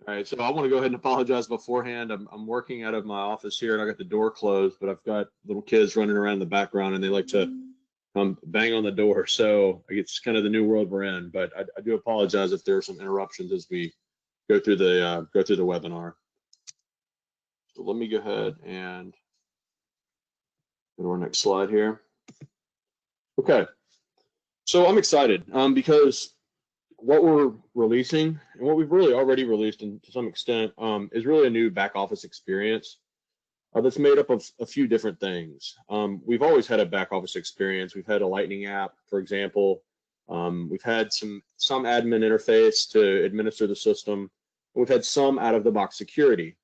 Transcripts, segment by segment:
All right, so I want to go ahead and apologize beforehand. I'm working out of my office here and I got the door closed, but I've got little kids running around in the background and they like to bang on the door. So it's kind of the new world we're in, but I do apologize if there are some interruptions as we go through the webinar. So let me go ahead and go to our next slide here. Okay, so I'm excited because what we're releasing and what we've really already released to some extent is really a new back office experience that's made up of a few different things. We've always had a back office experience. We've had a Lightning app, for example. We've had some admin interface to administer the system. We've had some out of the box security.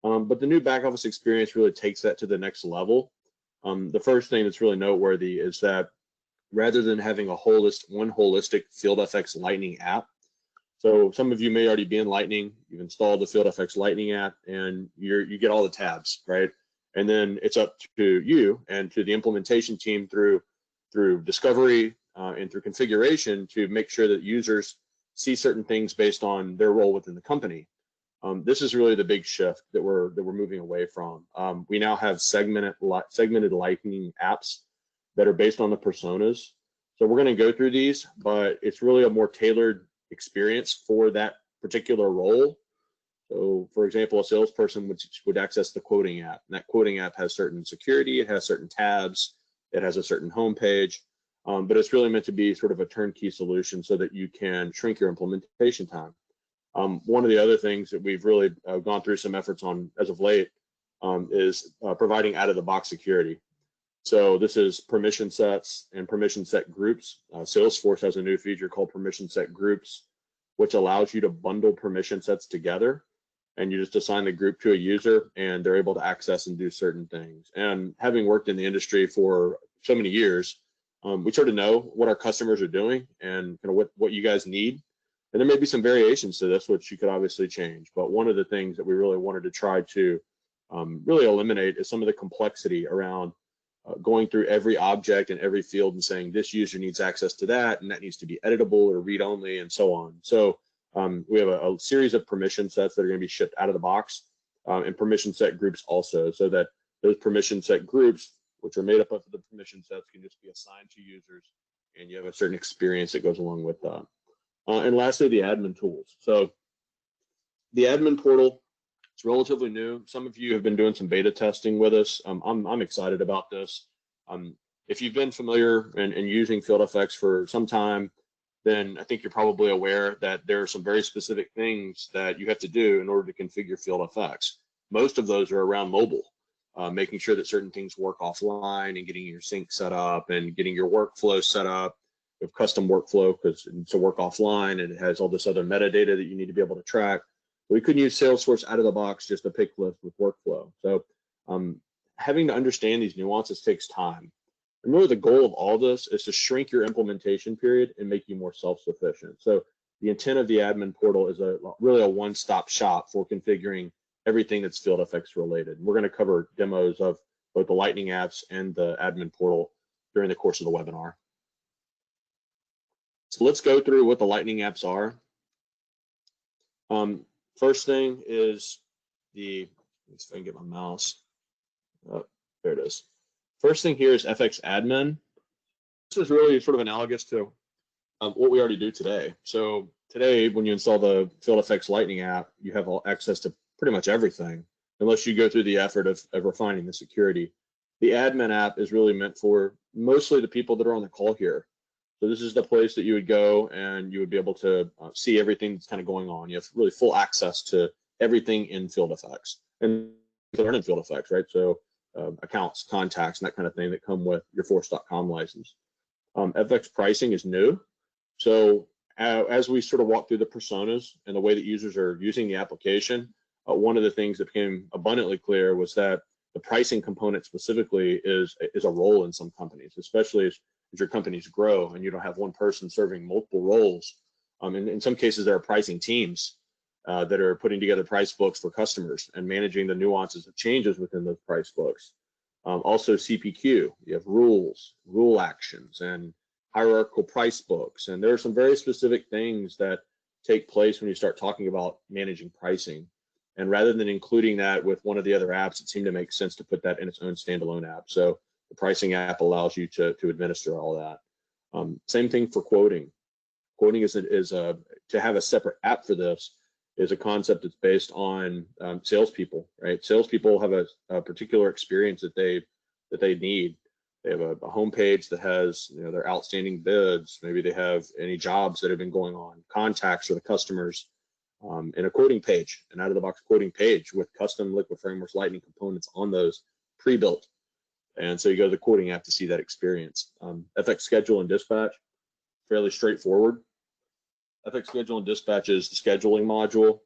But the new back office experience really takes that to the next level. The first thing that's really noteworthy is that rather than having one holistic FieldFX Lightning app, so some of you may already be in Lightning, you've installed the FieldFX Lightning app, and you get all the tabs, right? And then it's up to you and to the implementation team through discovery and through configuration to make sure that users see certain things based on their role within the company. This is really the big shift that we're moving away from. We now have segmented Lightning apps that are based on the personas. So we're going to go through these, but it's really a more tailored experience for that particular role. So for example, a salesperson would access the quoting app, and that quoting app has certain security, it has certain tabs, it has a certain home page, but it's really meant to be sort of a turnkey solution so that you can shrink your implementation time. One of the other things that we've really gone through some efforts on as of late is providing out-of-the-box security. So this is permission sets and permission set groups. Salesforce has a new feature called permission set groups, which allows you to bundle permission sets together, and you just assign the group to a user and they're able to access and do certain things. And having worked in the industry for so many years, we sort of know what our customers are doing and kind of what you guys need. And there may be some variations to this, which you could obviously change. But one of the things that we really wanted to try to really eliminate is some of the complexity around going through every object and every field and saying this user needs access to that, and that needs to be editable or read only and so on. So we have a series of permission sets that are going to be shipped out of the box, and permission set groups also, so that those permission set groups, which are made up of the permission sets, can just be assigned to users, and you have a certain experience that goes along with that. And lastly, the admin tools. So the admin portal, it's relatively new. Some of you have been doing some beta testing with us. I'm excited about this. If you've been familiar and using FieldFX for some time, then I think you're probably aware that there are some very specific things that you have to do in order to configure FieldFX. Most of those are around mobile, making sure that certain things work offline and getting your sync set up and getting your workflow set up. We have custom workflow because it's a work offline and it has all this other metadata that you need to be able to track. We couldn't use Salesforce out of the box, just a pick list with workflow. So having to understand these nuances takes time. And really the goal of all this is to shrink your implementation period and make you more self-sufficient. So the intent of the admin portal is really a one-stop shop for configuring everything that's FieldFX related. We're going to cover demos of both the Lightning apps and the admin portal during the course of the webinar. So let's go through what the Lightning apps are. First thing is let's see if I can get my mouse. Oh, there it is. First thing here is FX admin. This is really sort of analogous to what we already do today. So today, when you install the FieldFX Lightning app, you have access to pretty much everything, unless you go through the effort of refining the security. The admin app is really meant for mostly the people that are on the call here. So this is the place that you would go and you would be able to see everything that's kind of going on. You have really full access to everything in FieldFX and learn in FieldFX, right? So accounts, contacts, and that kind of thing that come with your Force.com license. FX pricing is new. So as we sort of walk through the personas and the way that users are using the application, one of the things that became abundantly clear was that the pricing component specifically is a role in some companies, especially as your companies grow and you don't have one person serving multiple roles. In some cases, there are pricing teams that are putting together price books for customers and managing the nuances of changes within those price books. Also CPQ, you have rules, rule actions, and hierarchical price books. And there are some very specific things that take place when you start talking about managing pricing. And rather than including that with one of the other apps, it seemed to make sense to put that in its own standalone app. So the pricing app allows you to administer all that. Same thing for quoting. Quoting is to have a separate app for this is a concept that's based on salespeople, right? Salespeople have a particular experience that they need. They have a homepage that has their outstanding bids. Maybe they have any jobs that have been going on, contacts for the customers, and a quoting page, an out-of-the-box quoting page with custom Liquid Frameworks Lightning components on those pre-built. And so you go to the quoting app to see that experience. FX Schedule and Dispatch, fairly straightforward. FX Schedule and Dispatch is the scheduling module.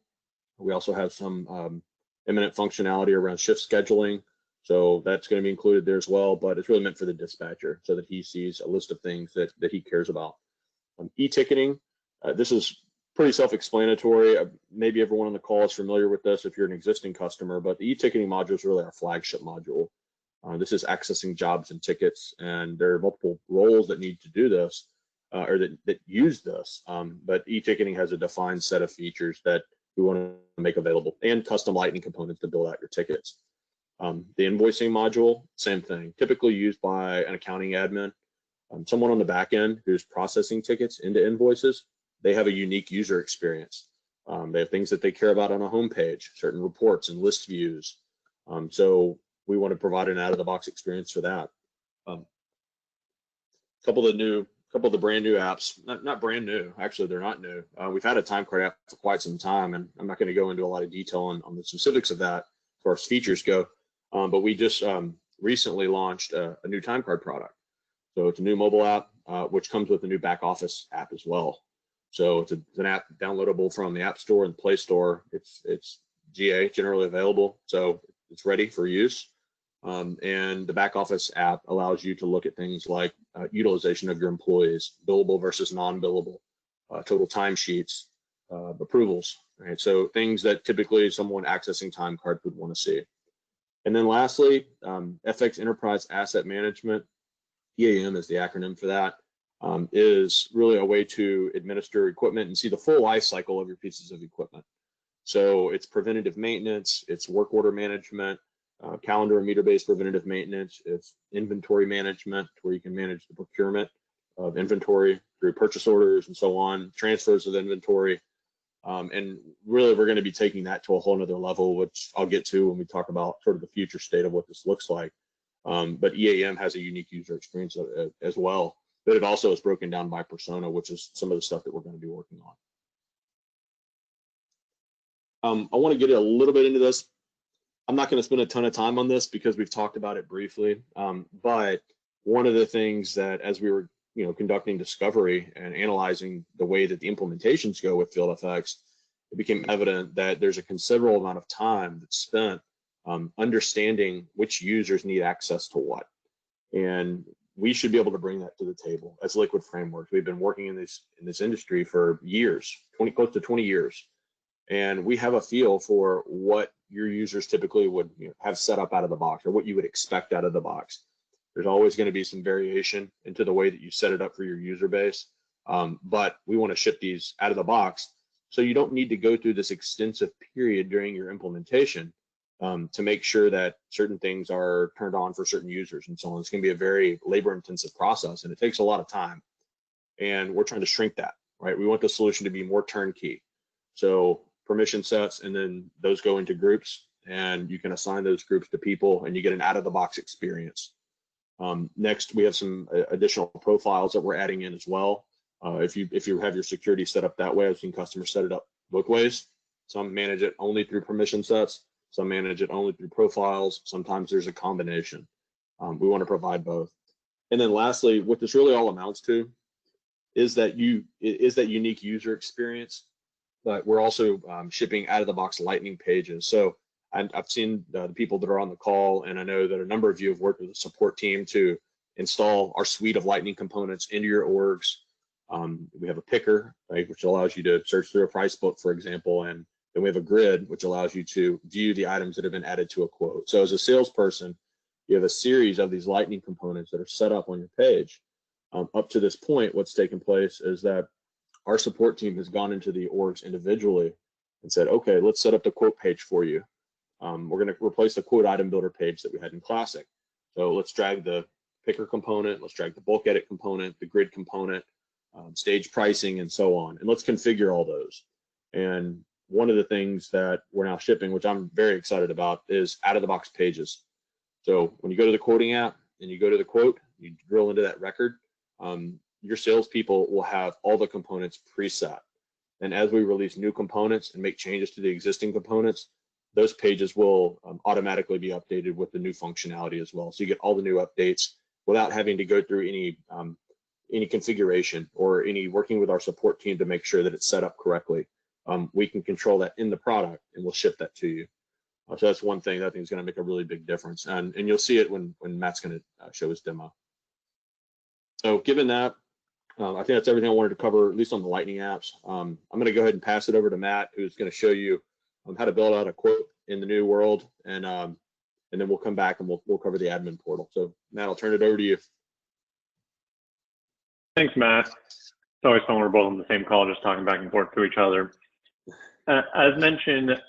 We also have some imminent functionality around shift scheduling. So that's going to be included there as well, but it's really meant for the dispatcher so that he sees a list of things that he cares about. E-ticketing, this is pretty self-explanatory. Maybe everyone on the call is familiar with this if you're an existing customer, but the e-ticketing module is really our flagship module. This is accessing jobs and tickets, and there are multiple roles that need to do this or that use this, but e-ticketing has a defined set of features that we want to make available and custom Lightning components to build out your tickets. The invoicing module, same thing, typically used by an accounting admin, someone on the back end who's processing tickets into invoices. They have a unique user experience. They have things that they care about on a homepage, certain reports and list views. So we want to provide an out-of-the-box experience for that. A couple of the brand new apps, not brand new, actually they're not new. We've had a time card app for quite some time, and I'm not going to go into a lot of detail on the specifics of that as far as features go. But we just recently launched a new time card product. So it's a new mobile app, which comes with a new back office app as well. So it's an app downloadable from the App Store and Play Store. It's GA, generally available, so it's ready for use. And the back office app allows you to look at things like utilization of your employees, billable versus non-billable, total timesheets, approvals, right? So things that typically someone accessing time card would want to see. And then lastly, FX Enterprise Asset Management, EAM is the acronym for that, is really a way to administer equipment and see the full life cycle of your pieces of equipment. So it's preventative maintenance, it's work order management, calendar and meter-based preventative maintenance, it's inventory management, where you can manage the procurement of inventory through purchase orders and so on, transfers of inventory. And really, we're going to be taking that to a whole nother level, which I'll get to when we talk about sort of the future state of what this looks like. But EAM has a unique user experience as well, but it also is broken down by persona, which is some of the stuff that we're going to be working on. I want to get a little bit into this. I'm not going to spend a ton of time on this because we've talked about it briefly. But one of the things that as we were conducting discovery and analyzing the way that the implementations go with FieldFX, it became evident that there's a considerable amount of time that's spent understanding which users need access to what. And we should be able to bring that to the table as Liquid Frameworks. We've been working in this industry for years, close to 20 years. And we have a feel for what your users typically would have set up out of the box, or what you would expect out of the box. There's always going to be some variation into the way that you set it up for your user base, but we want to ship these out of the box, so you don't need to go through this extensive period during your implementation to make sure that certain things are turned on for certain users and so on. It's going to be a very labor-intensive process, and it takes a lot of time. And we're trying to shrink that, right? We want the solution to be more turnkey. So permission sets, and then those go into groups, and you can assign those groups to people, and you get an out-of-the-box experience. Next, we have some additional profiles that we're adding in as well. If you have your security set up that way, I've seen customers set it up both ways. Some manage it only through permission sets, some manage it only through profiles. Sometimes there's a combination. We want to provide both. And then lastly, what this really all amounts to is that unique user experience, but we're also shipping out-of-the-box Lightning pages. So I've seen the people that are on the call, and I know that a number of you have worked with the support team to install our suite of Lightning components into your orgs. We have a picker, right, which allows you to search through a price book, for example, and then we have a grid, which allows you to view the items that have been added to a quote. So as a salesperson, you have a series of these Lightning components that are set up on your page. Up to this point, what's taken place is that our support team has gone into the orgs individually and said, okay, let's set up the quote page for you. We're going to replace the quote item builder page that we had in Classic. So let's drag the picker component, let's drag the bulk edit component, the grid component, stage pricing, and so on. And let's configure all those. And one of the things that we're now shipping, which I'm very excited about, is out-of-the-box pages. So when you go to the quoting app and you go to the quote, you drill into that record, your salespeople will have all the components preset. And as we release new components and make changes to the existing components, those pages will automatically be updated with the new functionality as well. So you get all the new updates without having to go through any configuration or any working with our support team to make sure that it's set up correctly. We can control that in the product, and we'll ship that to you. So that's one thing that I think is going to make a really big difference, and you'll see it when Matt's going to show his demo. So given that, I think that's everything I wanted to cover, at least on the Lightning apps. I'm going to go ahead and pass it over to Matt, who's going to show you how to build out a quote in the new world, and then we'll come back and we'll cover the admin portal. So Matt, I'll turn it over to you. Thanks, Matt. It's always fun when we're both on the same call, just talking back and forth to each other. As mentioned,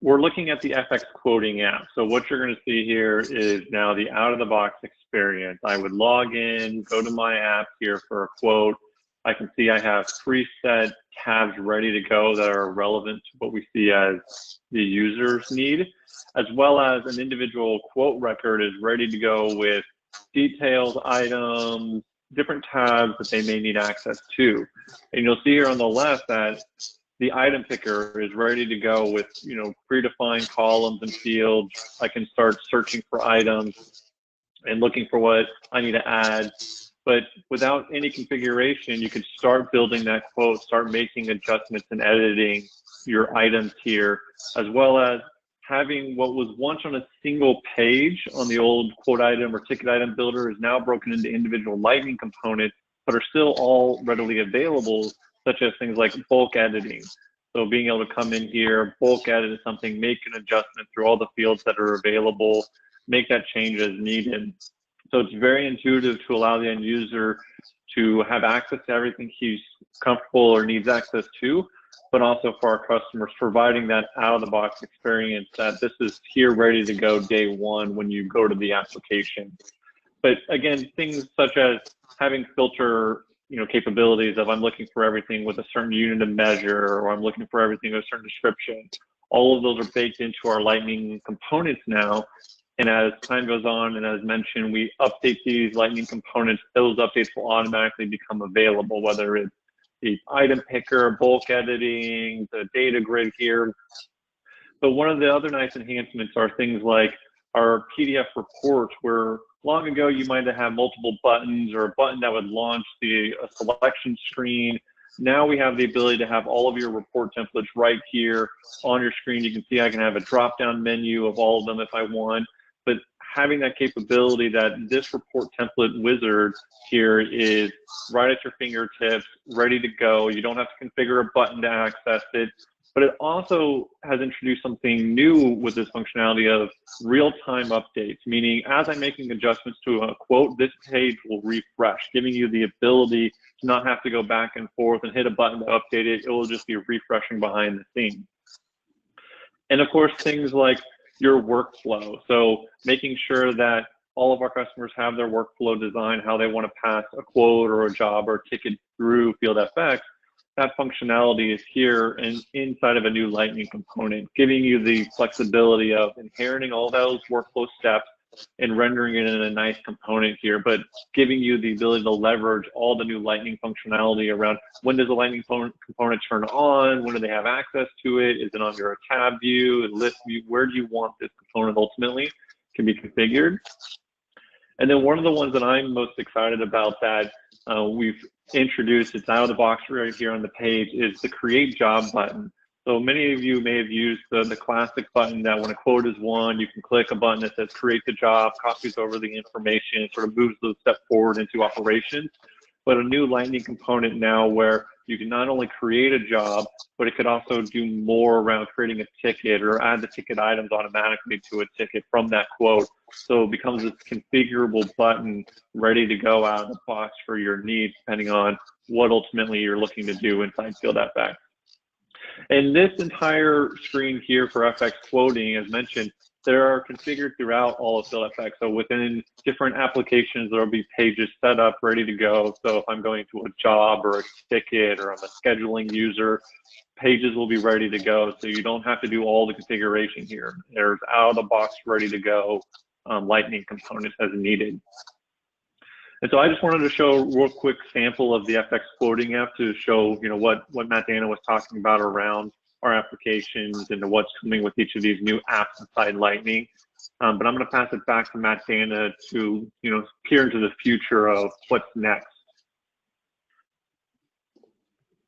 we're looking at the FX quoting app. So what you're going to see here is now the out-of-the-box experience. I would log in, go to my app here for a quote. I can see I have preset tabs ready to go that are relevant to what we see as the user's need, as well as an individual quote record is ready to go with details, items, different tabs that they may need access to. And you'll see here on the left that the item picker is ready to go with, predefined columns and fields. I can start searching for items and looking for what I need to add. But without any configuration, you could start building that quote, start making adjustments and editing your items here, as well as having what was once on a single page on the old quote item or ticket item builder is now broken into individual Lightning components, but are still all readily available, such as things like bulk editing. So being able to come in here, bulk edit something, make an adjustment through all the fields that are available, make that change as needed. So it's very intuitive to allow the end user to have access to everything he's comfortable or needs access to, but also for our customers, providing that out-of-the-box experience that this is here ready to go day one when you go to the application. But again, things such as having filter capabilities of I'm looking for everything with a certain unit of measure, or I'm looking for everything with a certain description. All of those are baked into our Lightning components now. And as time goes on, and as mentioned, we update these Lightning components, those updates will automatically become available, whether it's the item picker, bulk editing, the data grid here. But one of the other nice enhancements are things like our PDF report, where long ago you might have multiple buttons or a button that would launch a selection screen. Now we have the ability to have all of your report templates right here on your screen. You can see I can have a drop-down menu of all of them if I want, but having that capability that this report template wizard here is right at your fingertips, ready to go. You don't have to configure a button to access it. But it also has introduced something new with this functionality of real-time updates, meaning as I'm making adjustments to a quote, this page will refresh, giving you the ability to not have to go back and forth and hit a button to update it. It will just be refreshing behind the scenes. And of course, things like your workflow. So making sure that all of our customers have their workflow designed, how they want to pass a quote or a job or a ticket through FieldFX. That functionality is here and inside of a new Lightning component, giving you the flexibility of inheriting all those workflow steps and rendering it in a nice component here, but giving you the ability to leverage all the new Lightning functionality around when does the Lightning component turn on, when do they have access to it, is it under a tab view, a list view, where do you want this component ultimately can be configured. And then one of the ones that I'm most excited about that we've introduced, it's out of the box right here on the page, is the Create Job button. So many of you may have used the classic button that when a quote is won, you can click a button that says create the job, copies over the information, sort of moves those steps forward into operations. But a new Lightning component now where you can not only create a job, but it could also do more around creating a ticket or add the ticket items automatically to a ticket from that quote. So it becomes this configurable button ready to go out of the box for your needs, depending on what ultimately you're looking to do inside FieldFX. And this entire screen here for FX quoting, as mentioned, there are configured throughout all of FieldFX. So within different applications, there will be pages set up, ready to go. So if I'm going to a job or a ticket or I'm a scheduling user, pages will be ready to go. So you don't have to do all the configuration here. There's out of the box, ready to go, Lightning components as needed. And so I just wanted to show a real quick sample of the FX quoting app to show, what Matt Dana was talking about around our applications and what's coming with each of these new apps inside Lightning. But I'm going to pass it back to Matt Dana to, peer into the future of what's next.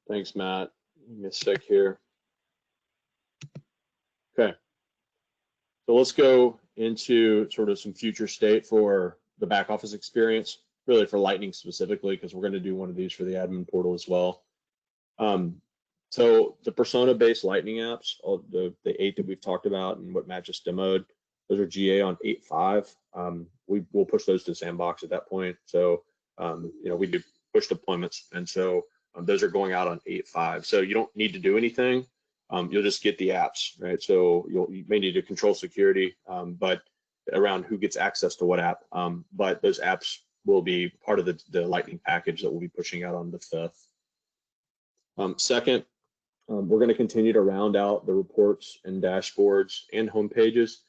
Thanks, Matt. Give me a sec here. Okay. So let's go into sort of some future state for the back office experience, really for Lightning specifically, because we're going to do one of these for the admin portal as well. So the persona-based Lightning apps, all the 8 that we've talked about and what Matt just demoed, those are GA on 8.5. We'll push those to the sandbox at that point. So, we do push deployments. And so those are going out on 8.5. So you don't need to do anything. You'll just get the apps, right? So you may need to control security, but around who gets access to what app. But those apps will be part of the Lightning package that we'll be pushing out on the 5th. Second, we're going to continue to round out the reports and dashboards and home pages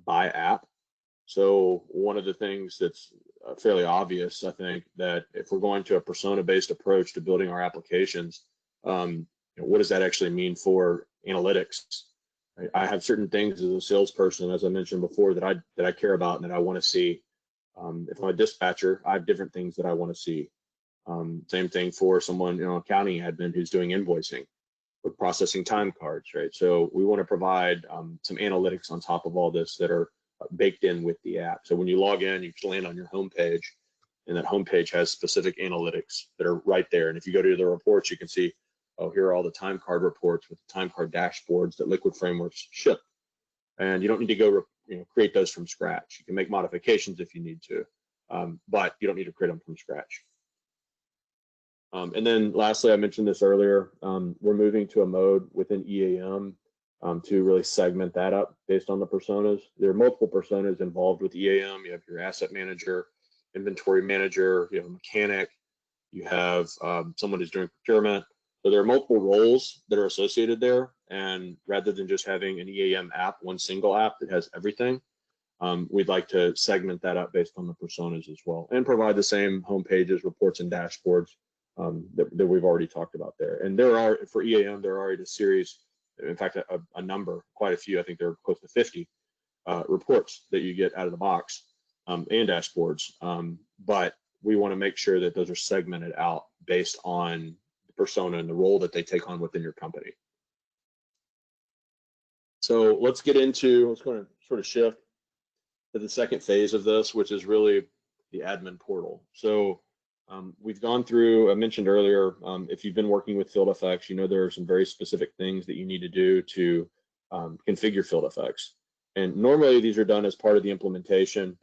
by app. So one of the things that's fairly obvious, I think, that if we're going to a persona-based approach to building our applications, what does that actually mean for analytics? I have certain things as a salesperson, as I mentioned before, that I care about and that I want to see. If I'm a dispatcher, I have different things that I want to see. Same thing for someone, accounting admin who's doing invoicing or processing time cards, right? So we want to provide some analytics on top of all this that are baked in with the app. So when you log in, you just land on your home page, and that home page has specific analytics that are right there. And if you go to the reports, you can see, oh, here are all the time card reports with the time card dashboards that Liquid Frameworks ship. And you don't need to go create those from scratch. You can make modifications if you need to, but you don't need to create them from scratch. And then lastly, I mentioned this earlier, we're moving to a mode within EAM to really segment that up based on the personas. There are multiple personas involved with EAM. You have your asset manager, inventory manager, you have a mechanic, you have someone who's doing procurement. So there are multiple roles that are associated there. And rather than just having an EAM app, one single app that has everything, we'd like to segment that up based on the personas as well and provide the same home pages, reports, and dashboards that we've already talked about there. And there are, for EAM, there are already a series, in fact, a number, quite a few, I think there are close to 50 reports that you get out of the box and dashboards. But we want to make sure that those are segmented out based on the persona and the role that they take on within your company. So let's get into, let's going to sort of shift to the second phase of this, which is really the admin portal. So we've gone through, I mentioned earlier, if you've been working with FieldFX, there are some very specific things that you need to do to configure FieldFX. And normally these are done as part of the implementation.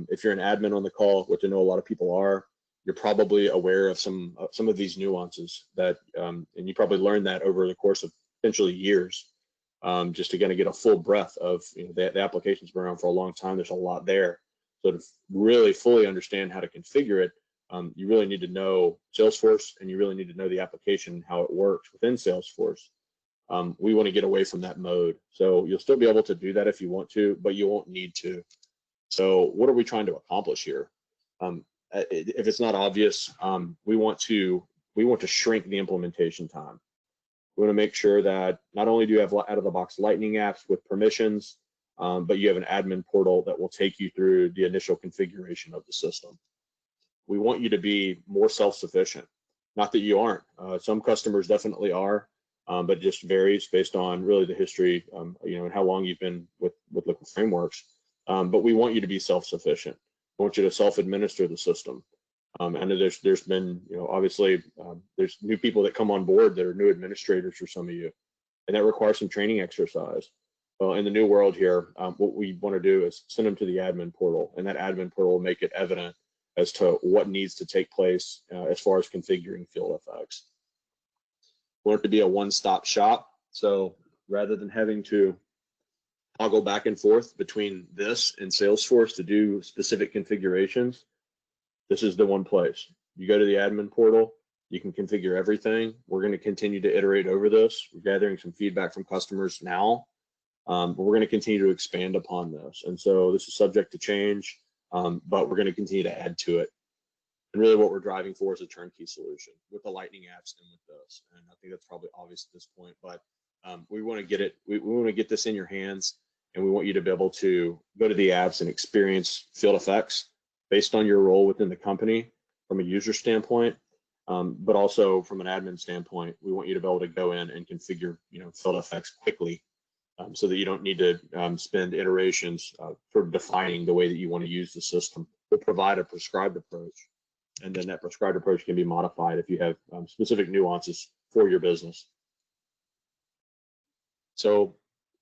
If you're an admin on the call, which I know a lot of people are, you're probably aware of some of these nuances that, and you probably learned that over the course of potentially years, just to kind of get a full breadth of the application's been around for a long time. There's a lot there. So to really fully understand how to configure it, you really need to know Salesforce, and you really need to know the application, how it works within Salesforce. We want to get away from that mode. So you'll still be able to do that if you want to, but you won't need to. So what are we trying to accomplish here? If it's not obvious, we want to shrink the implementation time. We want to make sure that not only do you have out-of-the-box Lightning apps with permissions, but you have an admin portal that will take you through the initial configuration of the system. We want you to be more self-sufficient. Not that you aren't. Some customers definitely are, but it just varies based on really the history, and how long you've been with Liquid Frameworks. But we want you to be self-sufficient. We want you to self-administer the system. I know there's been, obviously there's new people that come on board that are new administrators for some of you, and that requires some training exercise. Well, in the new world here, what we want to do is send them to the admin portal, and that admin portal will make it evident as to what needs to take place as far as configuring FieldFX. We want it to be a one-stop shop. So rather than having to toggle back and forth between this and Salesforce to do specific configurations, this is the one place. You go to the admin portal, you can configure everything. We're going to continue to iterate over this. We're gathering some feedback from customers now, but we're going to continue to expand upon this. And so this is subject to change, but we're going to continue to add to it. And really what we're driving for is a turnkey solution with the Lightning apps and with this. And I think that's probably obvious at this point, but we want to get it, we want to get this in your hands, and we want you to be able to go to the apps and experience FieldFX based on your role within the company from a user standpoint, but also from an admin standpoint. We want you to be able to go in and configure, FieldFX quickly, so that you don't need to spend iterations sort of defining the way that you want to use the system. We'll provide a prescribed approach, and then that prescribed approach can be modified if you have specific nuances for your business. So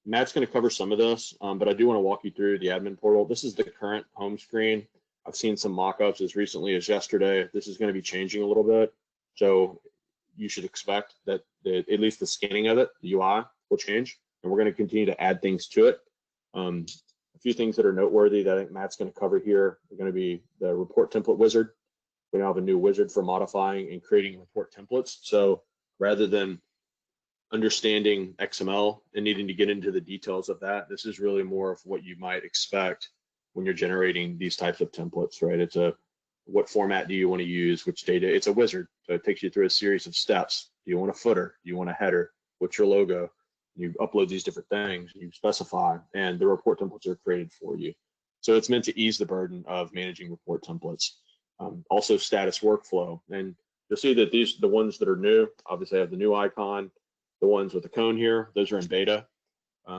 Matt's going to cover some of this, but I do want to walk you through the admin portal. This is the current home screen. I've seen some mock-ups as recently as yesterday. This is going to be changing a little bit. So you should expect that at least the scanning of it, the UI, will change, and we're going to continue to add things to it. A few things that are noteworthy that I think Matt's going to cover here are going to be the report template wizard. We now have a new wizard for modifying and creating report templates. So rather than understanding XML and needing to get into the details of that, this is really more of what you might expect when you're generating these types of templates, right? It's what format do you want to use, which data? It's a wizard, so it takes you through a series of steps. Do you want a footer? Do you want a header? What's your logo? You upload these different things, you specify, and the report templates are created for you. So it's meant to ease the burden of managing report templates. Also status workflow, and you'll see that the ones that are new, obviously have the new icon. The ones with the cone here, those are in beta.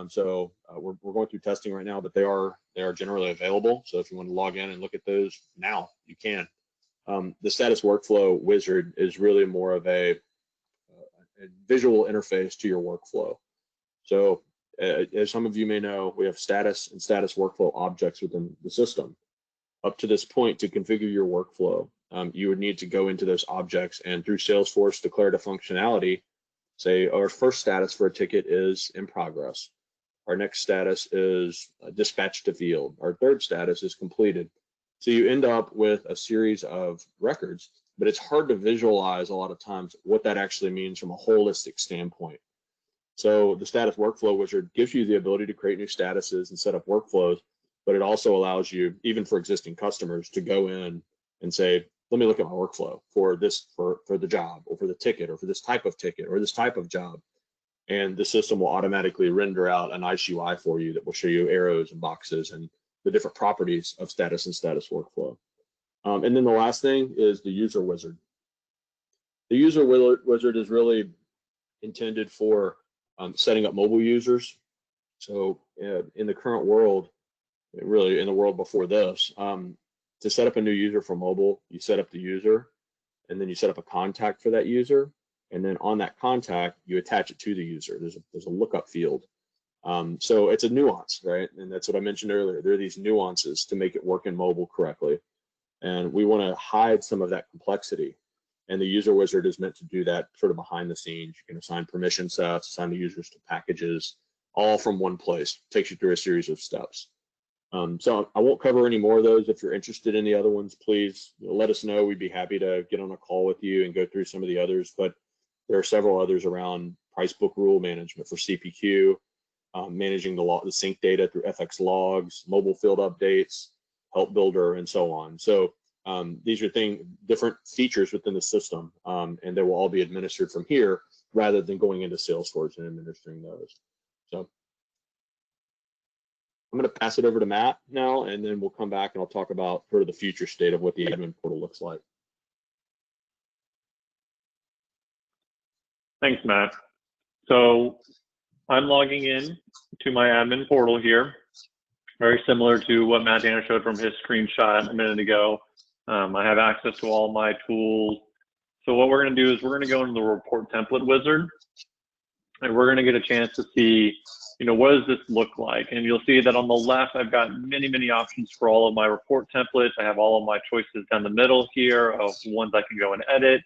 So we're going through testing right now, but they are generally available. So if you want to log in and look at those now, you can. The status workflow wizard is really more of a visual interface to your workflow. So as some of you may know, we have status and status workflow objects within the system. Up to this point, to configure your workflow, you would need to go into those objects and through Salesforce declare the functionality. Say our first status for a ticket is in progress. Our next status is dispatched to field. Our third status is completed. So you end up with a series of records, but it's hard to visualize a lot of times what that actually means from a holistic standpoint. So the status workflow wizard gives you the ability to create new statuses and set up workflows, but it also allows you, even for existing customers, to go in and say, let me look at my workflow for this, for the job, or for the ticket, or for this type of ticket, or this type of job. And the system will automatically render out a nice UI for you that will show you arrows and boxes and the different properties of status and status workflow. And then the last thing is the user wizard. The user wizard is really intended for setting up mobile users. So in the current world, really in the world before this, to set up a new user for mobile, you set up the user, and then you set up a contact for that user, and then on that contact, you attach it to the user. There's a lookup field. So it's a nuance, right? And that's what I mentioned earlier. There are these nuances to make it work in mobile correctly. And we want to hide some of that complexity. And the user wizard is meant to do that sort of behind the scenes. You can assign permission sets, assign the users to packages, all from one place. It takes you through a series of steps. So I won't cover any more of those. If you're interested in the other ones, please let us know. We'd be happy to get on a call with you and go through some of the others. But there are several others around price book rule management for CPQ, managing the sync data through FX logs, mobile field updates, help builder, and so on. So these are different features within the system, and they will all be administered from here rather than going into Salesforce and administering those. So I'm going to pass it over to Matt now, and then we'll come back and I'll talk about sort of the future state of what the admin portal looks like. Thanks, Matt. So I'm logging in to my admin portal here, very similar to what Matt Dana showed from his screenshot a minute ago. I have access to all my tools. So what we're going to do is we're going to go into the report template wizard, and we're going to get a chance to see, what does this look like? And you'll see that on the left, I've got many, many options for all of my report templates. I have all of my choices down the middle here of ones I can go and edit.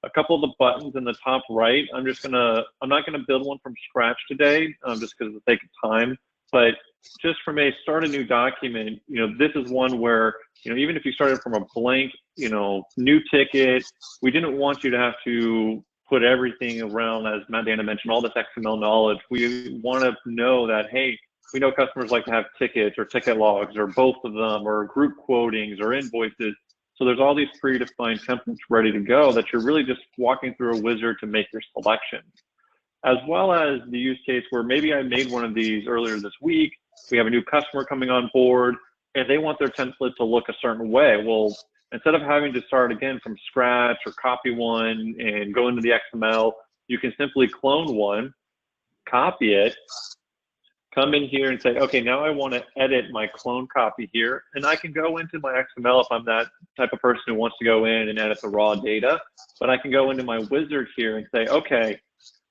A couple of the buttons in the top right, I'm not gonna build one from scratch today, just because of the sake of time, but just from a start a new document, this is one where, even if you started from a blank, new ticket, we didn't want you to have to put everything around, as Matt Dana mentioned, all this XML knowledge. We want to know that, hey, we know customers like to have tickets or ticket logs or both of them or group quotings or invoices. So there's all these predefined templates ready to go that you're really just walking through a wizard to make your selection. As well as the use case where maybe I made one of these earlier this week, we have a new customer coming on board and they want their template to look a certain way. Well, instead of having to start again from scratch or copy one and go into the XML, you can simply clone one, copy it, come in here and say, okay, now I want to edit my clone copy here. And I can go into my XML if I'm that type of person who wants to go in and edit the raw data. But I can go into my wizard here and say, okay,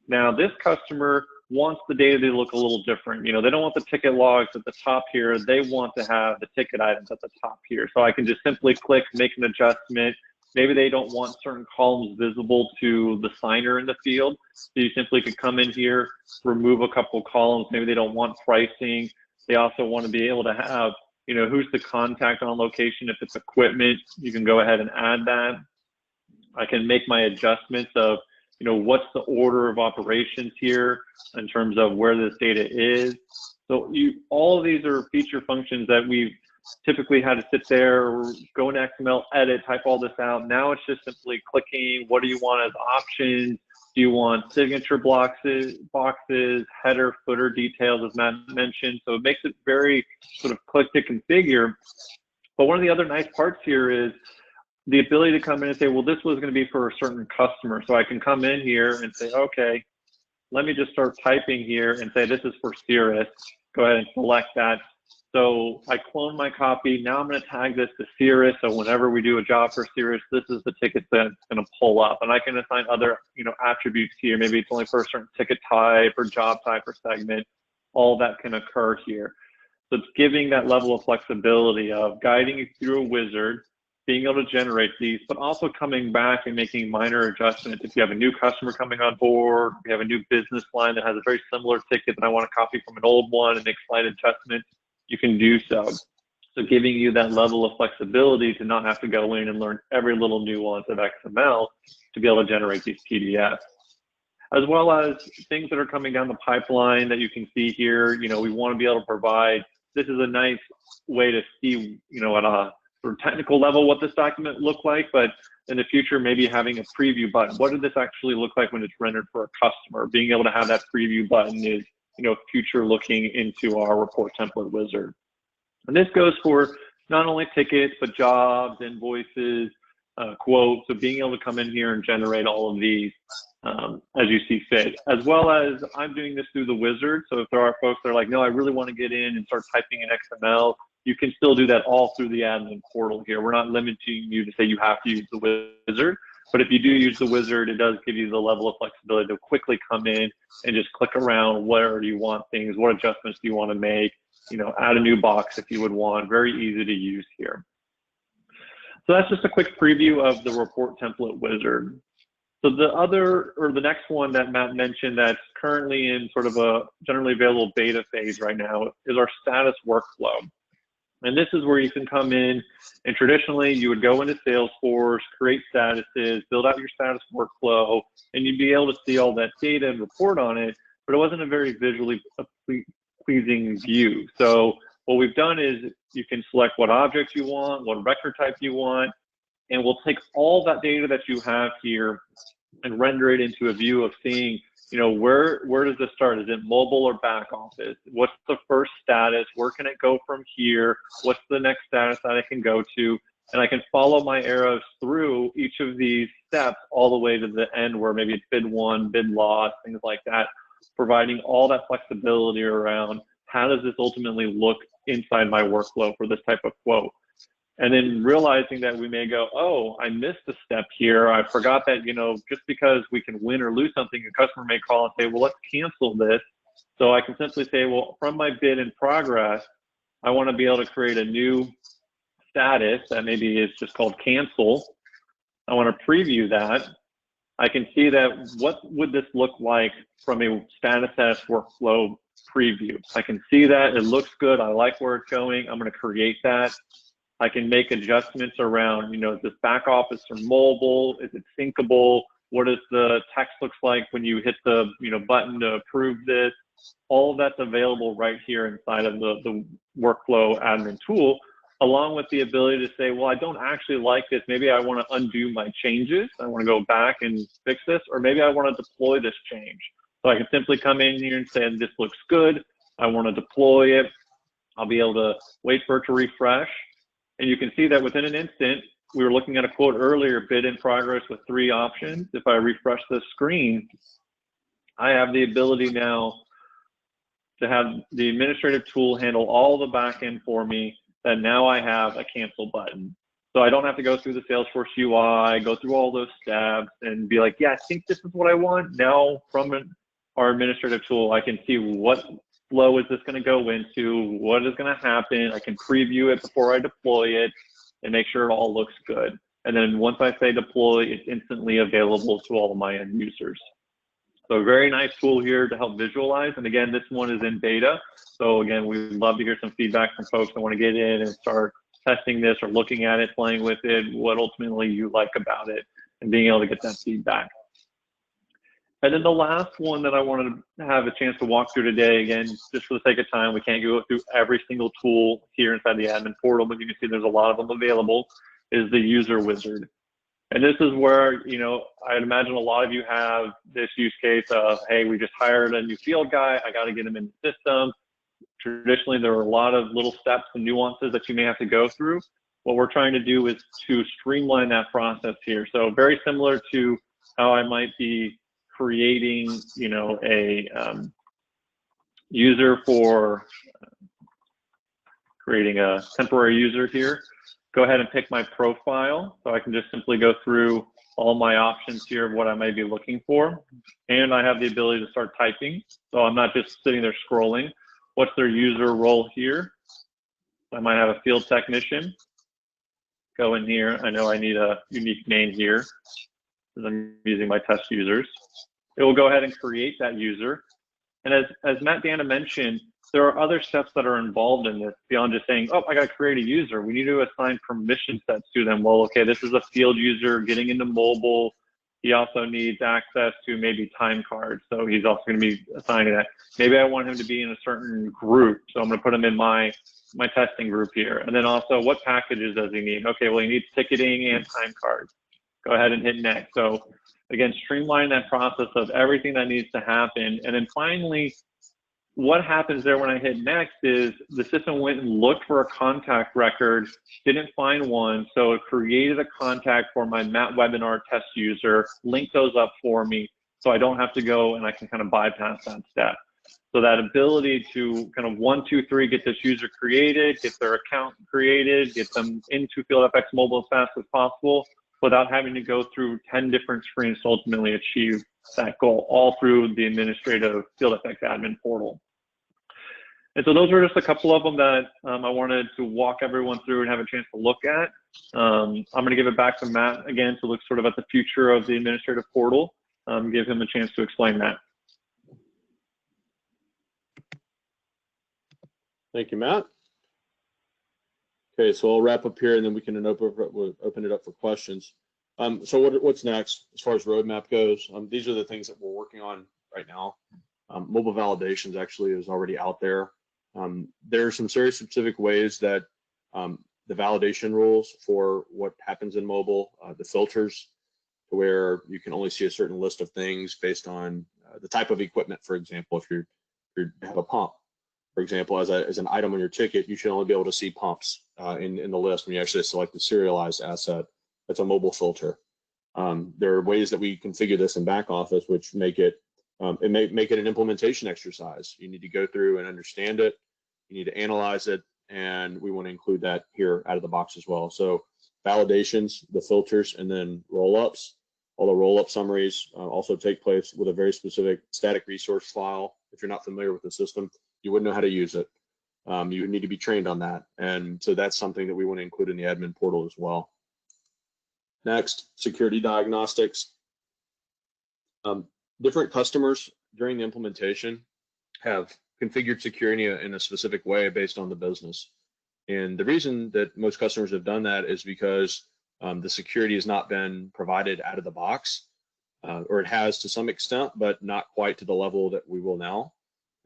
now this customer wants the data to look a little different. They don't want the ticket logs at the top here. They want to have the ticket items at the top here. So I can just simply click, make an adjustment. Maybe they don't want certain columns visible to the signer in the field. So you simply could come in here, remove a couple columns. Maybe they don't want pricing. They also want to be able to have, who's the contact on location. If it's equipment, you can go ahead and add that. I can make my adjustments of, what's the order of operations here in terms of where this data is. So all of these are feature functions that we've typically had to sit there, go into XML, edit, type all this out. Now it's just simply clicking, what do you want as options? Do you want signature boxes, header, footer details, as Matt mentioned? So it makes it very sort of click to configure. But one of the other nice parts here is the ability to come in and say, well, this was going to be for a certain customer. So I can come in here and say, okay, let me just start typing here and say, this is for Cirrus. Go ahead and select that. So I clone my copy. Now I'm going to tag this to Cirrus. So whenever we do a job for Cirrus, this is the ticket that's going to pull up. And I can assign other, attributes here. Maybe it's only for a certain ticket type or job type or segment. All that can occur here. So it's giving that level of flexibility of guiding you through a wizard, being able to generate these, but also coming back and making minor adjustments. If you have a new customer coming on board, we have a new business line that has a very similar ticket that I want to copy from an old one and make slight adjustments, you can do so. So giving you that level of flexibility to not have to go in and learn every little nuance of XML to be able to generate these PDFs. As well as things that are coming down the pipeline that you can see here, we want to be able to provide, this is a nice way to see, at a sort of technical level what this document look like, but in the future, maybe having a preview button. What did this actually look like when it's rendered for a customer? Being able to have that preview button is, future looking into our report template wizard. And this goes for not only tickets, but jobs, invoices, quotes. So being able to come in here and generate all of these as you see fit, as well as I'm doing this through the wizard. So if there are folks that are like, no, I really want to get in and start typing in XML, you can still do that all through the admin portal here. We're not limiting you to say you have to use the wizard, but if you do use the wizard, it does give you the level of flexibility to quickly come in and just click around where do you want things, what adjustments do you want to make, add a new box if you would want. Very easy to use here. So that's just a quick preview of the report template wizard. So the next one that Matt mentioned that's currently in sort of a generally available beta phase right now is our status workflow. And this is where you can come in and traditionally you would go into Salesforce, create statuses, build out your status workflow, and you'd be able to see all that data and report on it, but it wasn't a very visually pleasing view. So what we've done is you can select what objects you want, what record type you want, and we'll take all that data that you have here and render it into a view of seeing, where does this start? Is it mobile or back office? What's the first status? Where can it go from here? What's the next status that I can go to? And I can follow my arrows through each of these steps all the way to the end where maybe it's bid won, bid lost, things like that, providing all that flexibility around how does this ultimately look inside my workflow for this type of quote. And then realizing that we may go, oh, I missed a step here. I forgot that, you know, just because we can win or lose something, a customer may call and say, well, let's cancel this. So I can simply say, well, from my bid in progress, I want to be able to create a new status that maybe is just called cancel. I want to preview that. I can see that what would this look like from a status workflow preview. I can see that it looks good. I like where it's going. I'm going to create that. I can make adjustments around, you know, is this back office or mobile? Is it syncable? What does the text looks like when you hit the, you know, button to approve this? All of that's available right here inside of the workflow admin tool, along with the ability to say, well, I don't actually like this. Maybe I want to undo my changes. I want to go back and fix this, or maybe I want to deploy this change. So I can simply come in here and say, this looks good. I want to deploy it. I'll be able to wait for it to refresh. And you can see that within an instant, we were looking at a quote earlier, bid in progress with 3 options. If I refresh the screen, I have the ability now to have the administrative tool handle all the back end for me, that now I have a cancel button. So I don't have to go through the Salesforce UI, go through all those steps and be like, yeah, I think this is what I want. Now from our administrative tool, I can see what flow is this going to go into, what is going to happen. I can preview it before I deploy it and make sure it all looks good. And then once I say deploy, it's instantly available to all of my end users. So a very nice tool here to help visualize. And again, this one is in beta. So again, we'd love to hear some feedback from folks that want to get in and start testing this or looking at it, playing with it, what ultimately you like about it, and being able to get that feedback. And then the last one that I wanted to have a chance to walk through today, again, just for the sake of time, we can't go through every single tool here inside the admin portal, but you can see there's a lot of them available, is the user wizard. And this is where, you know, I'd imagine a lot of you have this use case of, hey, we just hired a new field guy. I got to get him in the system. Traditionally, there are a lot of little steps and nuances that you may have to go through. What we're trying to do is to streamline that process here. So very similar to how I might be creating, you know, a user for creating a temporary user here. Go ahead and pick my profile. So I can just simply go through all my options here of what I may be looking for. And I have the ability to start typing. So I'm not just sitting there scrolling. What's their user role here? I might have a field technician. Go in here. I know I need a unique name here because I'm using my test users. It will go ahead and create that user. And as Matt Dana mentioned, there are other steps that are involved in this beyond just saying, oh, I got to create a user. We need to assign permission sets to them. Well, okay, this is a field user getting into mobile. He also needs access to maybe time cards. So he's also going to be assigning that. Maybe I want him to be in a certain group. So I'm going to put him in my testing group here. And then also, what packages does he need? Okay, well, he needs ticketing and time cards. Go ahead and hit next. So again, streamline that process of everything that needs to happen. And then finally, what happens there when I hit next is the system went and looked for a contact record, didn't find one, so it created a contact for my Matt Webinar test user, linked those up for me, so I don't have to go and I can kind of bypass that step. So that ability to kind of 1, 2, 3, get this user created, get their account created, get them into FieldFX Mobile as fast as possible without having to go through 10 different screens to ultimately achieve that goal, all through the administrative FieldFX admin portal. And so those are just a couple of them that I wanted to walk everyone through and have a chance to look at. I'm going to give it back to Matt again to look sort of at the future of the administrative portal, give him a chance to explain that. Thank you, Matt. Okay, so I'll wrap up here and then we can open it up for questions. So what's next as far as roadmap goes? These are the things that we're working on right now. Mobile validations actually is already out there. There are some very specific ways that the validation rules for what happens in mobile, the filters, to where you can only see a certain list of things based on the type of equipment. For example, if you have a pump, for example, as an item on your ticket, you should only be able to see pumps in the list when you actually select the serialized asset. That's a mobile filter. There are ways that we configure this in back office, which make it make it an implementation exercise. You need to go through and understand it. You need to analyze it, and we want to include that here out of the box as well. So validations, the filters, and then roll-ups. All the roll-up summaries also take place with a very specific static resource file. If you're not familiar with the system, you wouldn't know how to use it. You would need to be trained on that. And so that's something that we want to include in the admin portal as well. Next, security diagnostics. Different customers during the implementation have configured security in a specific way based on the business. And the reason that most customers have done that is because the security has not been provided out of the box, or it has to some extent, but not quite to the level that we will now.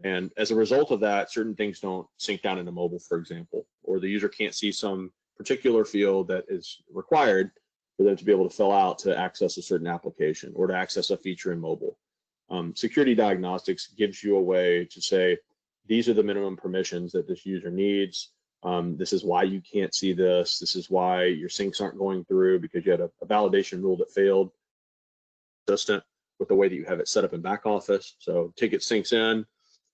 And as a result of that, certain things don't sync down into mobile, for example, or the user can't see some particular field that is required for them to be able to fill out to access a certain application or to access a feature in mobile. Security diagnostics gives you a way to say, these are the minimum permissions that this user needs. This is why you can't see this. This is why your syncs aren't going through, because you had a validation rule that failed, consistent with the way that you have it set up in back office. So ticket syncs in,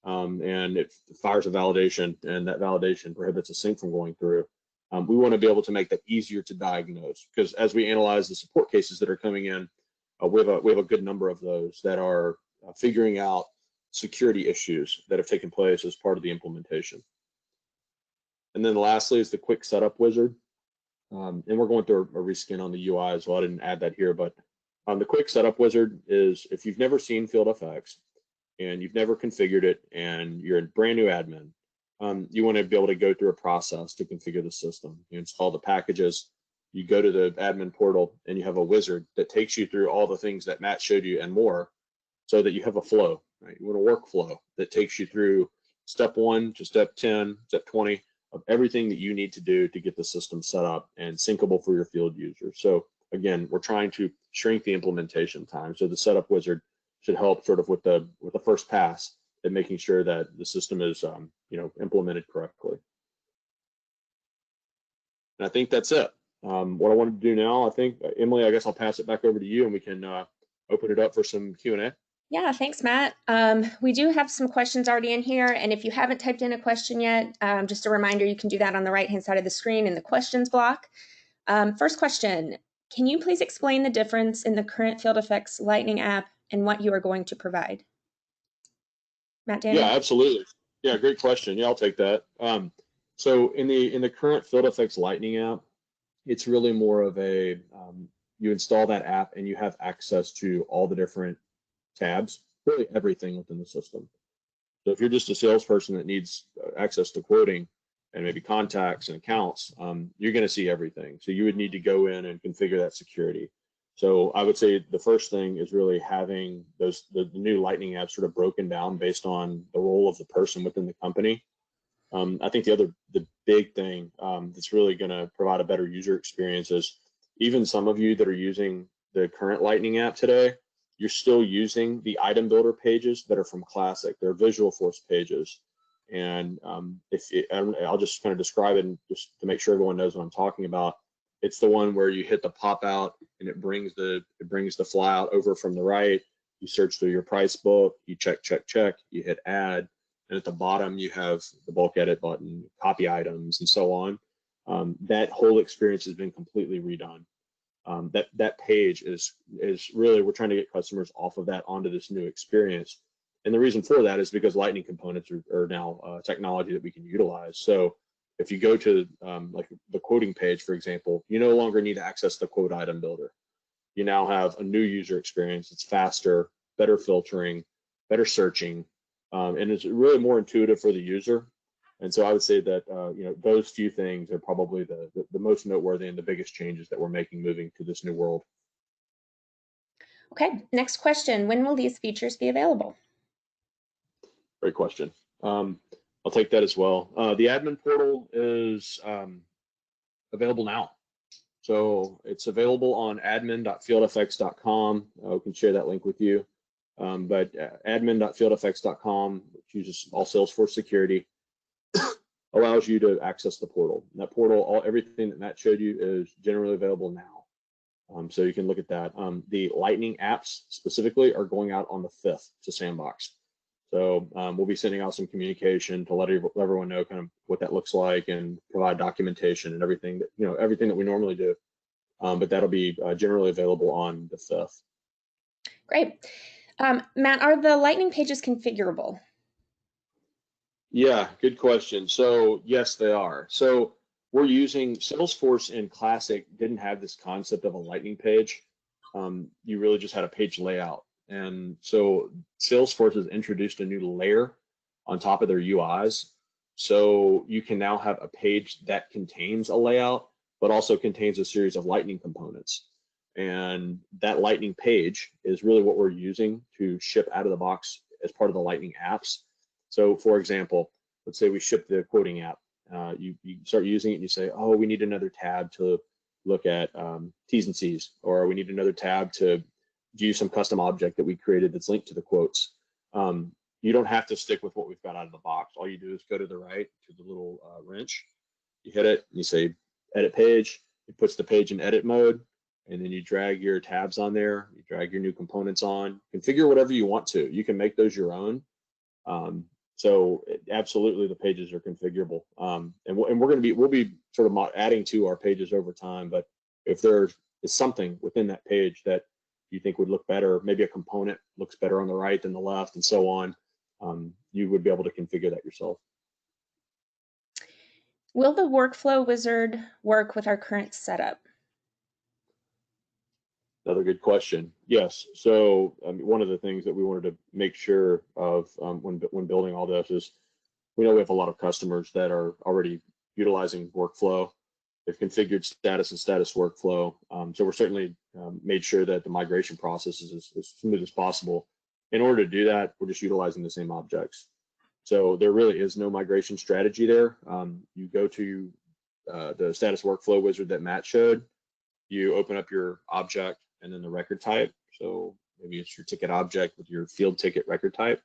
and it fires a validation, and that validation prohibits a sync from going through. We want to be able to make that easier to diagnose, because as we analyze the support cases that are coming in, we have a good number of those that are figuring out security issues that have taken place as part of the implementation. And then lastly is the quick setup wizard. And we're going through a reskin on the UI as well. I didn't add that here, but the quick setup wizard is, if you've never seen FieldFX and you've never configured it and you're a brand new admin, you want to be able to go through a process to configure the system. You install the packages, you go to the admin portal, and you have a wizard that takes you through all the things that Matt showed you and more, so that you have a flow, right? You want a workflow that takes you through step 1 to step 10, step 20 of everything that you need to do to get the system set up and syncable for your field users. So again, we're trying to shrink the implementation time. So the setup wizard should help sort of with the first pass and making sure that the system is implemented correctly. And I think that's it. What I wanted to do now, I think, Emily, I guess I'll pass it back over to you, and we can open it up for some Q&A. Yeah, thanks, Matt. We do have some questions already in here, and if you haven't typed in a question yet, just a reminder, you can do that on the right-hand side of the screen in the questions block. First question, can you please explain the difference in the current FieldFX Lightning app and what you are going to provide? Matt, Daniel? Yeah, absolutely. Yeah, great question. Yeah, I'll take that. So in the current FieldFX Lightning app, it's really more of a, you install that app and you have access to all the different tabs, really everything within the system. So if you're just a salesperson that needs access to quoting and maybe contacts and accounts, you're going to see everything. So you would need to go in and configure that security. So I would say the first thing is really having the new Lightning apps sort of broken down based on the role of the person within the company. I think the big thing that's really going to provide a better user experience is, even some of you that are using the current Lightning app today, you're still using the item builder pages that are from Classic. They're Visualforce pages. And I'll just kind of describe it just to make sure everyone knows what I'm talking about. It's the one where you hit the pop out and it brings the flyout over from the right. You search through your price book, you check, you hit add, and at the bottom you have the bulk edit button, copy items, and so on. That whole experience has been completely redone. That page is really, we're trying to get customers off of that onto this new experience. And the reason for that is because Lightning components are now technology that we can utilize. So if you go to like the quoting page, for example, you no longer need to access the quote item builder. You now have a new user experience. It's faster, better filtering, better searching, and it's really more intuitive for the user. And so I would say that those few things are probably the most noteworthy and the biggest changes that we're making moving to this new world. Okay, next question. When will these features be available? Great question. I'll take that as well. The admin portal is available now. So it's available on admin.fieldfx.com. We can share that link with you. But admin.fieldfx.com, which uses all Salesforce security, allows you to access the portal. And that portal, everything that Matt showed you is generally available now. So you can look at that. The Lightning apps specifically are going out on the 5th to Sandbox. So we'll be sending out some communication to let everyone know kind of what that looks like and provide documentation and everything that, everything that we normally do. But that'll be generally available on the 5th. Great. Matt, are the Lightning pages configurable? Yeah, good question. So yes, they are. So we're using Salesforce in Classic didn't have this concept of a Lightning page. You really just had a page layout. And so Salesforce has introduced a new layer on top of their UIs. So you can now have a page that contains a layout, but also contains a series of Lightning components. And that Lightning page is really what we're using to ship out of the box as part of the Lightning apps. So for example, let's say we ship the quoting app. You start using it and you say, oh, we need another tab to look at T's and C's, or we need another tab to view some custom object that we created that's linked to the quotes. You don't have to stick with what we've got out of the box. All you do is go to the right to the little wrench, you hit it, and you say edit page. It puts the page in edit mode, and then you drag your tabs on there, you drag your new components on, configure whatever you want to. You can make those your own. So absolutely, the pages are configurable, and we'll be sort of adding to our pages over time. But if there is something within that page that you think would look better, maybe a component looks better on the right than the left, and so on, you would be able to configure that yourself. Will the workflow wizard work with our current setup? Another good question. Yes. So one of the things that we wanted to make sure of when building all this is we know we have a lot of customers that are already utilizing workflow. They've configured status and status workflow. So we're certainly made sure that the migration process is as smooth as possible. In order to do that, we're just utilizing the same objects. So there really is no migration strategy there. You go to the status workflow wizard that Matt showed. You open up your object and then the record type. So maybe it's your ticket object with your field ticket record type.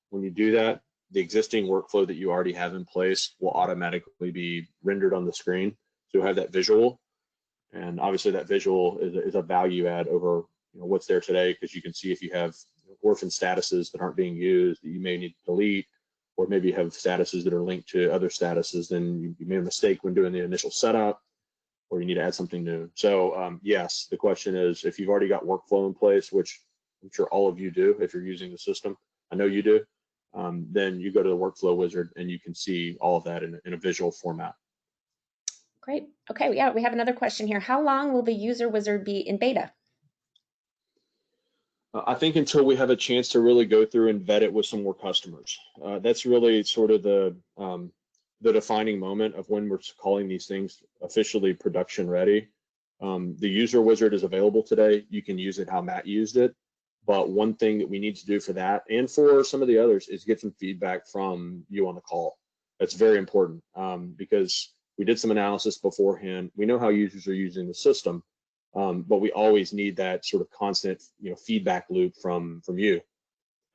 When you do that, the existing workflow that you already have in place will automatically be rendered on the screen. So you'll have that visual. And obviously that visual is a value add over what's there today, because you can see if you have orphan statuses that aren't being used that you may need to delete, or maybe you have statuses that are linked to other statuses, then you made a mistake when doing the initial setup, or you need to add something new. So yes, the question is, if you've already got workflow in place, which I'm sure all of you do if you're using the system, I know you do, then you go to the workflow wizard and you can see all of that in a visual format. Great. Okay, yeah, we have another question here. How long will the user wizard be in beta? I think until we have a chance to really go through and vet it with some more customers. That's really sort of the defining moment of when we're calling these things officially production ready. The user wizard is available today. You can use it how Matt used it. But one thing that we need to do for that and for some of the others is get some feedback from you on the call. That's very important because we did some analysis beforehand. We know how users are using the system, but we always need that sort of constant feedback loop from you.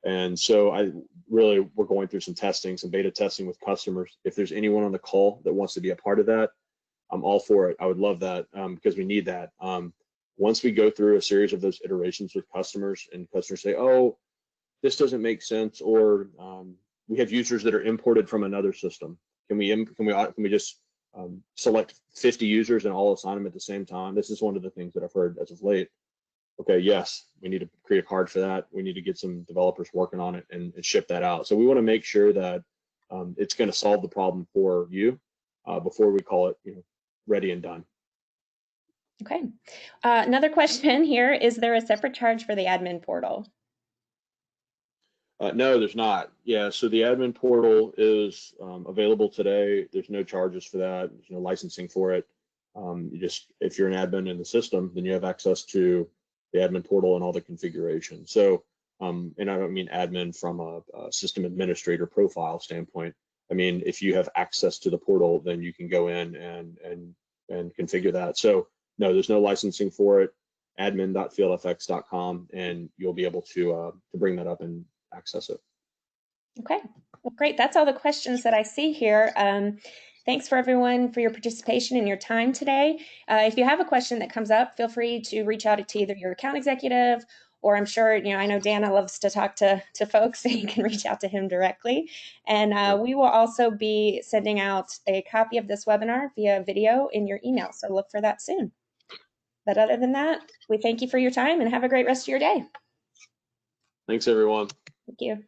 And so we're going through some testing, some beta testing with customers. If there's anyone on the call that wants to be a part of that, I'm all for it. I would love that because we need that. Once we go through a series of those iterations with customers and customers say, oh, this doesn't make sense, or we have users that are imported from another system. Can we just select 50 users and all assign them at the same time? This is one of the things that I've heard as of late. Okay, yes, we need to create a card for that. We need to get some developers working on it and ship that out. So we want to make sure that it's going to solve the problem for you before we call it ready and done. Okay. Another question here. Is there a separate charge for the admin portal? No, there's not. Yeah, so the admin portal is available today. There's no charges for that. There's no licensing for it. If you're an admin in the system, then you have access to the admin portal and all the configuration. So, and I don't mean admin from a system administrator profile standpoint. I mean, if you have access to the portal, then you can go in and configure that. So no, there's no licensing for it. admin.fieldfx.com, and you'll be able to bring that up and access it. Okay, well, great. That's all the questions that I see here. Thanks for everyone for your participation and your time today. If you have a question that comes up, feel free to reach out to either your account executive or I'm sure, I know Dana loves to talk to folks, so you can reach out to him directly. And we will also be sending out a copy of this webinar via video in your email, so look for that soon. But other than that, we thank you for your time and have a great rest of your day. Thanks, everyone. Thank you.